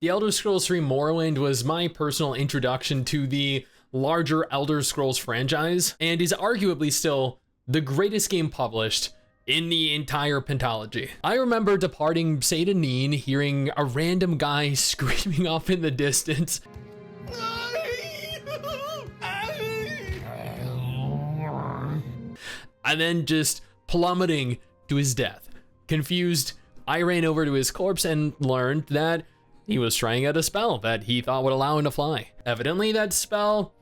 The Elder Scrolls 3 Morrowind was my personal introduction to the larger Elder Scrolls franchise, and is arguably still the greatest game published in the entire pentalogy. I remember departing Seyda-Neen, hearing a random guy screaming off in the distance, and then just plummeting to his death. Confused, I ran over to his corpse and learned that he was trying out a spell that he thought would allow him to fly. Evidently, that spell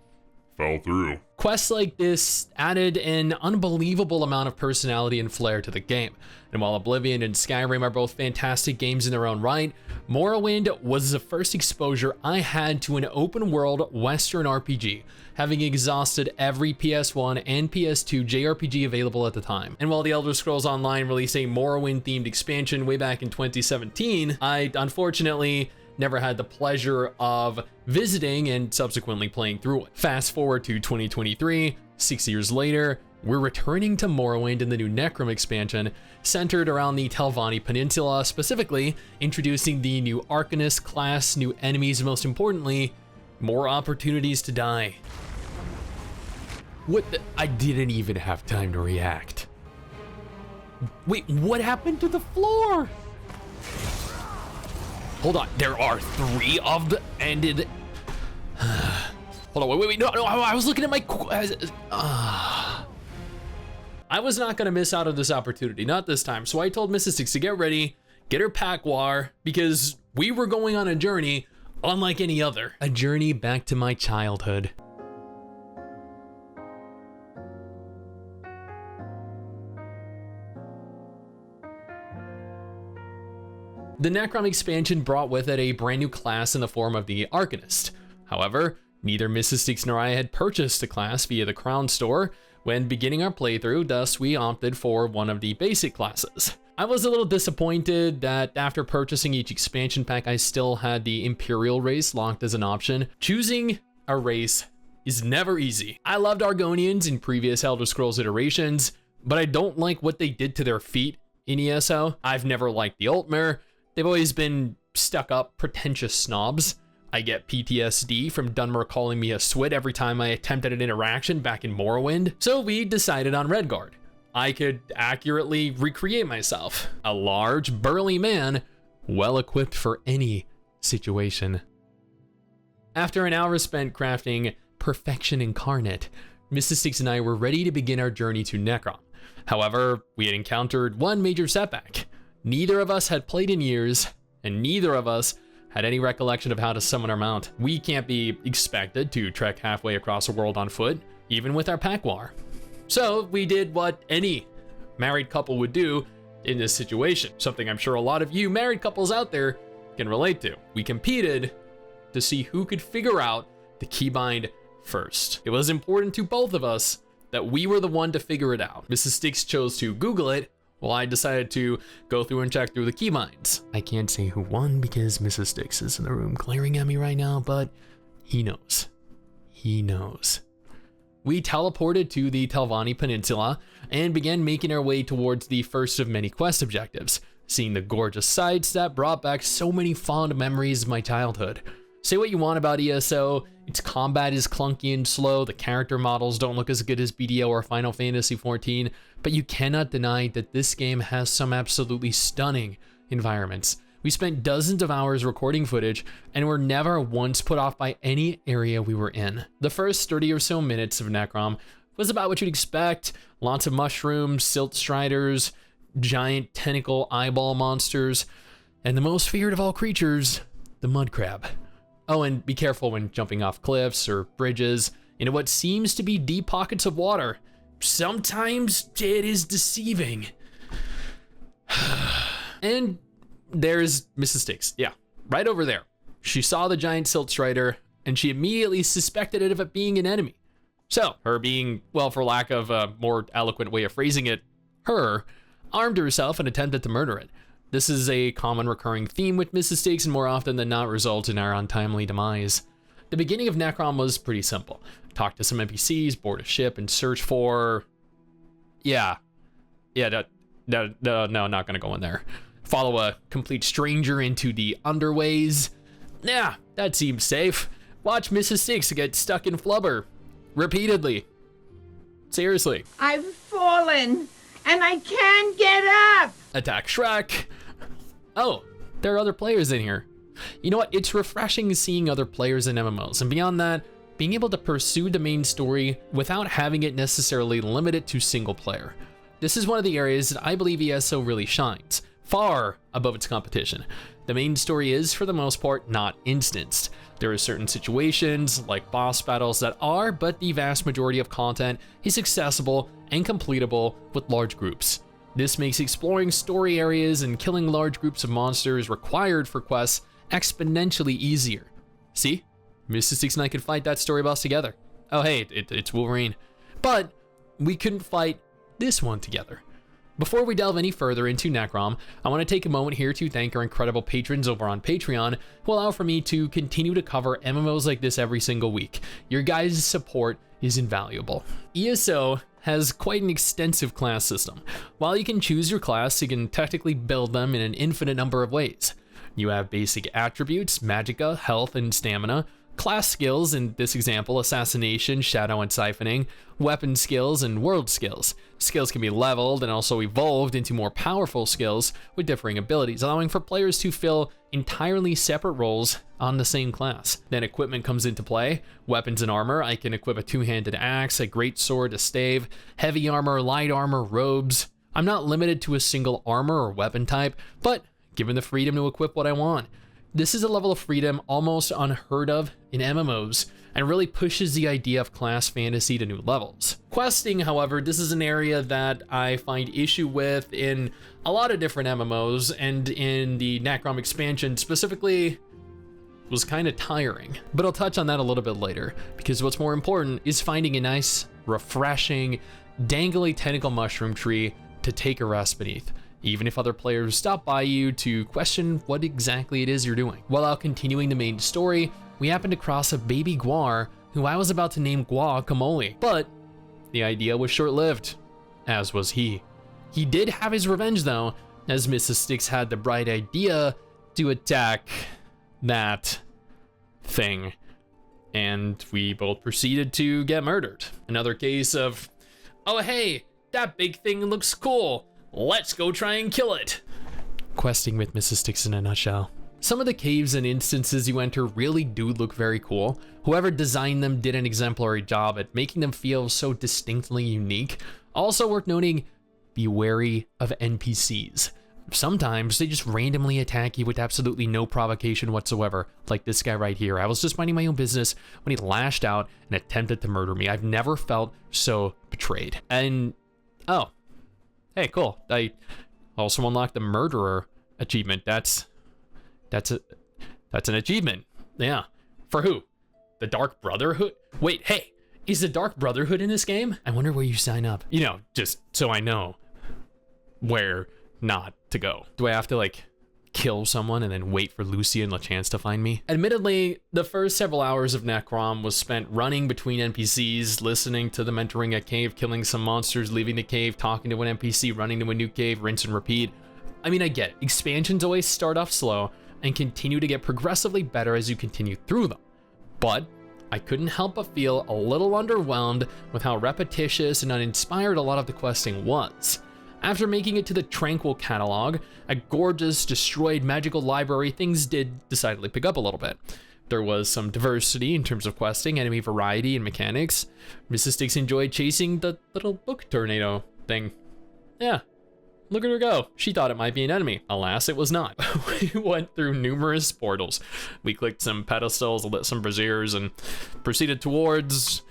fell through. Quests like this added an unbelievable amount of personality and flair to the game. And while Oblivion and Skyrim are both fantastic games in their own right, Morrowind was the first exposure I had to an open world Western RPG, having exhausted every PS1 and PS2 JRPG available at the time. And while the Elder Scrolls Online released a Morrowind themed expansion way back in 2017, I unfortunately never had the pleasure of visiting and subsequently playing through it. Fast forward to 2023, 6 years later, we're returning to Morrowind in the new Necrom expansion, centered around the Telvanni Peninsula, specifically introducing the new Arcanist class, new enemies, and most importantly, more opportunities to die. What the? I didn't even have time to react. Wait, what happened to the floor? Hold on, there are 3 of the ended. Hold on, wait, no, I was looking at my. I was not gonna miss out on this opportunity, not this time. So I told Mrs. Stix to get ready, get her Packwar, because we were going on a journey unlike any other. A journey back to my childhood. The Necrom expansion brought with it a brand new class in the form of the Arcanist. However, neither Mrs. Stix nor I had purchased the class via the Crown Store when beginning our playthrough, thus we opted for one of the basic classes. I was a little disappointed that after purchasing each expansion pack, I still had the Imperial race locked as an option. Choosing a race is never easy. I loved Argonians in previous Elder Scrolls iterations, but I don't like what they did to their feet in ESO. I've never liked the Altmer. They've always been stuck up, pretentious snobs. I get PTSD from Dunmer calling me a swit every time I attempted an interaction back in Morrowind. So we decided on Redguard. I could accurately recreate myself. A large, burly man, well equipped for any situation. After an hour spent crafting Perfection Incarnate, Mrs. Stix and I were ready to begin our journey to Necrom. However, we had encountered one major setback. Neither of us had played in years, and neither of us had any recollection of how to summon our mount. We can't be expected to trek halfway across the world on foot, even with our Packwar. So we did what any married couple would do in this situation, something I'm sure a lot of you married couples out there can relate to. We competed to see who could figure out the keybind first. It was important to both of us that we were the one to figure it out. Mrs. Stix chose to Google it, while I decided to go through and check through the keybinds. I can't say who won because Mrs. Stix is in the room glaring at me right now, but he knows. He knows. We teleported to the Telvanni Peninsula and began making our way towards the first of many quest objectives, seeing the gorgeous sights that brought back so many fond memories of my childhood. Say what you want about ESO, its combat is clunky and slow, the character models don't look as good as BDO or Final Fantasy XIV, but you cannot deny that this game has some absolutely stunning environments. We spent dozens of hours recording footage and were never once put off by any area we were in. The first 30 or so minutes of Necrom was about what you'd expect: lots of mushrooms, silt striders, giant tentacle eyeball monsters, and the most feared of all creatures, the mud crab. Oh, and be careful when jumping off cliffs or bridges into what seems to be deep pockets of water. Sometimes it is deceiving. And there's Mrs. Stix. Yeah, right over there. She saw the giant silt strider and she immediately suspected it of it being an enemy. So her being, well, for lack of a more eloquent way of phrasing it, her armed herself and attempted to murder it. This is a common recurring theme with Mrs. Stix and more often than not results in our untimely demise. The beginning of Necrom was pretty simple. Talk to some NPCs, board a ship, and search for... No, not gonna go in there. Follow a complete stranger into the underways, Yeah, that seems safe. Watch MRSSTIX get stuck in flubber. Repeatedly. Seriously. I've fallen, and I can't get up! Attack Shrek. Oh, there are other players in here. You know what? It's refreshing seeing other players in MMOs, and beyond that, being able to pursue the main story without having it necessarily limited to single player. This is one of the areas that I believe ESO really shines, far above its competition. The main story is, for the most part, not instanced. There are certain situations, like boss battles, that are, but the vast majority of content is accessible and completable with large groups. This makes exploring story areas and killing large groups of monsters required for quests exponentially easier. See? MRSSTIX and I could fight that story boss together. Oh hey, it's Wolverine. But we couldn't fight this one together. Before we delve any further into Necrom, I want to take a moment here to thank our incredible patrons over on Patreon who allow for me to continue to cover MMOs like this every single week. Your guys' support is invaluable. ESO has quite an extensive class system. While you can choose your class, you can technically build them in an infinite number of ways. You have basic attributes, magicka, health, and stamina, class skills, in this example, assassination, shadow, and siphoning, weapon skills, and world skills. Skills can be leveled and also evolved into more powerful skills with differing abilities, allowing for players to fill entirely separate roles on the same class. Then equipment comes into play. Weapons and armor. I can equip a two-handed axe, a great sword, a stave, heavy armor, light armor, robes. I'm not limited to a single armor or weapon type, but given the freedom to equip what I want. This is a level of freedom almost unheard of in MMOs, and really pushes the idea of class fantasy to new levels. Questing, however, this is an area that I find issue with in a lot of different MMOs, and in the Necrom expansion specifically was kind of tiring. But I'll touch on that a little bit later, because what's more important is finding a nice, refreshing, dangly tentacle mushroom tree to take a rest beneath, even if other players stop by you to question what exactly it is you're doing. While out continuing the main story, we happened to cross a baby guar who I was about to name Guacamole, but the idea was short-lived, as was he. He did have his revenge though, as MRSSTIX had the bright idea to attack that thing, and we both proceeded to get murdered. Another case of, oh hey, that big thing looks cool, let's go try and kill it. Questing with MRSSTIX in a nutshell. Some of the caves and instances you enter really do look very cool. Whoever designed them did an exemplary job at making them feel so distinctly unique. Also worth noting, be wary of NPCs. Sometimes they just randomly attack you with absolutely no provocation whatsoever, like this guy right here. I was just minding my own business when he lashed out and attempted to murder me. I've never felt so betrayed. And, oh, hey, cool. I also unlocked the murderer achievement. That's an achievement. Yeah. For who? The Dark Brotherhood? Wait, hey, is the Dark Brotherhood in this game? I wonder where you sign up. You know, just so I know where not to go. Do I have to like kill someone and then wait for Lucy and LeChance to find me? Admittedly, the first several hours of Necrom was spent running between NPCs, listening to them entering a cave, killing some monsters, leaving the cave, talking to an NPC, running to a new cave, rinse and repeat. I mean, I get it. Expansions always start off slow and continue to get progressively better as you continue through them. But I couldn't help but feel a little underwhelmed with how repetitious and uninspired a lot of the questing was. After making it to the Tranquil catalog, a gorgeous, destroyed magical library, things did decidedly pick up a little bit. There was some diversity in terms of questing, enemy variety, and mechanics. MRSSTIX enjoyed chasing the little book tornado thing. Yeah. Look at her go. She thought it might be an enemy. Alas, it was not. We went through numerous portals. We clicked some pedestals, lit some braziers, and proceeded towards...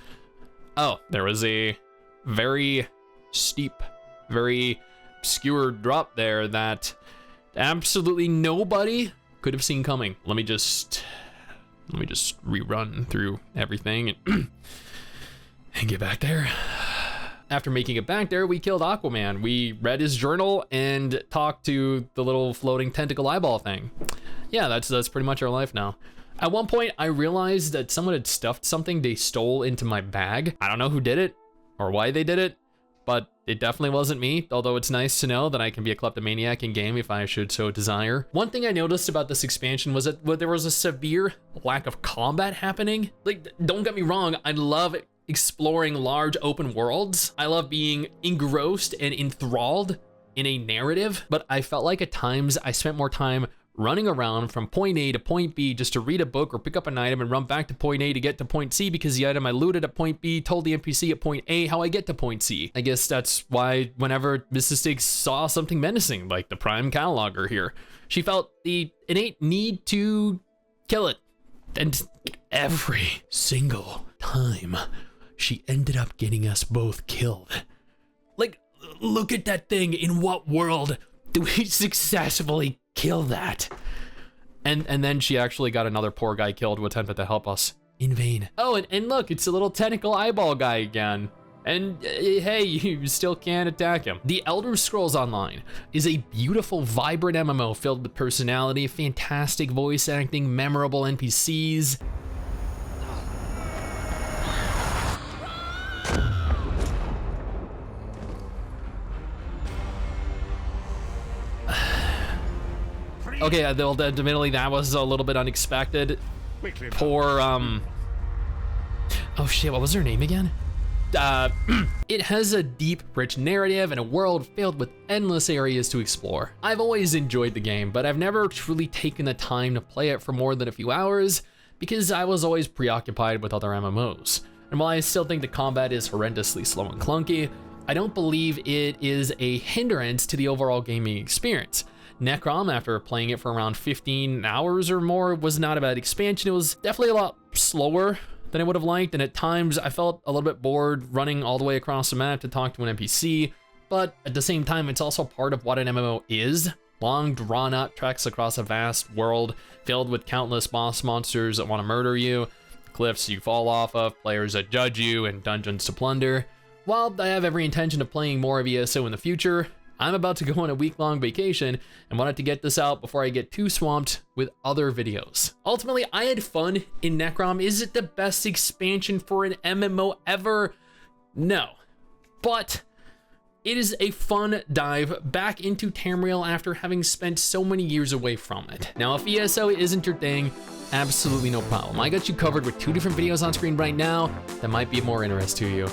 Oh, there was a very steep, very obscure drop there that absolutely nobody could have seen coming. Let me just rerun through everything and get back there. After making it back there, we killed Aquaman. We read his journal and talked to the little floating tentacle eyeball thing. Yeah, that's pretty much our life now. At one point, I realized that someone had stuffed something they stole into my bag. I don't know who did it or why they did it, but it definitely wasn't me, although it's nice to know that I can be a kleptomaniac in game if I should so desire. One thing I noticed about this expansion was that there was a severe lack of combat happening. Like, don't get me wrong, I love exploring large open worlds. I love being engrossed and enthralled in a narrative, but I felt like at times I spent more time running around from point A to point B just to read a book or pick up an item and run back to point A to get to point C, because the item I looted at point B told the NPC at point A how I get to point C. I guess that's why whenever Mrs. STIX saw something menacing, like the Prime Cataloger here, she felt the innate need to kill it. And every single time, she ended up getting us both killed. Like, look at that thing. In what world do we successfully kill that? And then she actually got another poor guy killed who attempted to help us in vain. Oh, and look, it's a little tentacle eyeball guy again. And hey, you still can't attack him. The Elder Scrolls Online is a beautiful, vibrant MMO filled with personality, fantastic voice acting, memorable NPCs. Okay, admittedly that was a little bit unexpected. Poor, oh shit, what was her name again? It has a deep, rich narrative and a world filled with endless areas to explore. I've always enjoyed the game, but I've never truly taken the time to play it for more than a few hours because I was always preoccupied with other MMOs. And while I still think the combat is horrendously slow and clunky, I don't believe it is a hindrance to the overall gaming experience. Necrom, after playing it for around 15 hours or more, was not a bad expansion. It was definitely a lot slower than I would have liked, and at times I felt a little bit bored running all the way across the map to talk to an NPC, but at the same time, it's also part of what an MMO is. Long, drawn-out treks across a vast world filled with countless boss monsters that want to murder you, cliffs you fall off of, players that judge you, and dungeons to plunder. While I have every intention of playing more of ESO in the future, I'm about to go on a week-long vacation and wanted to get this out before I get too swamped with other videos. Ultimately, I had fun in Necrom. Is it the best expansion for an MMO ever? No. But it is a fun dive back into Tamriel after having spent so many years away from it. Now, if ESO isn't your thing, absolutely no problem. I got you covered with 2 different videos on screen right now that might be of more interest to you.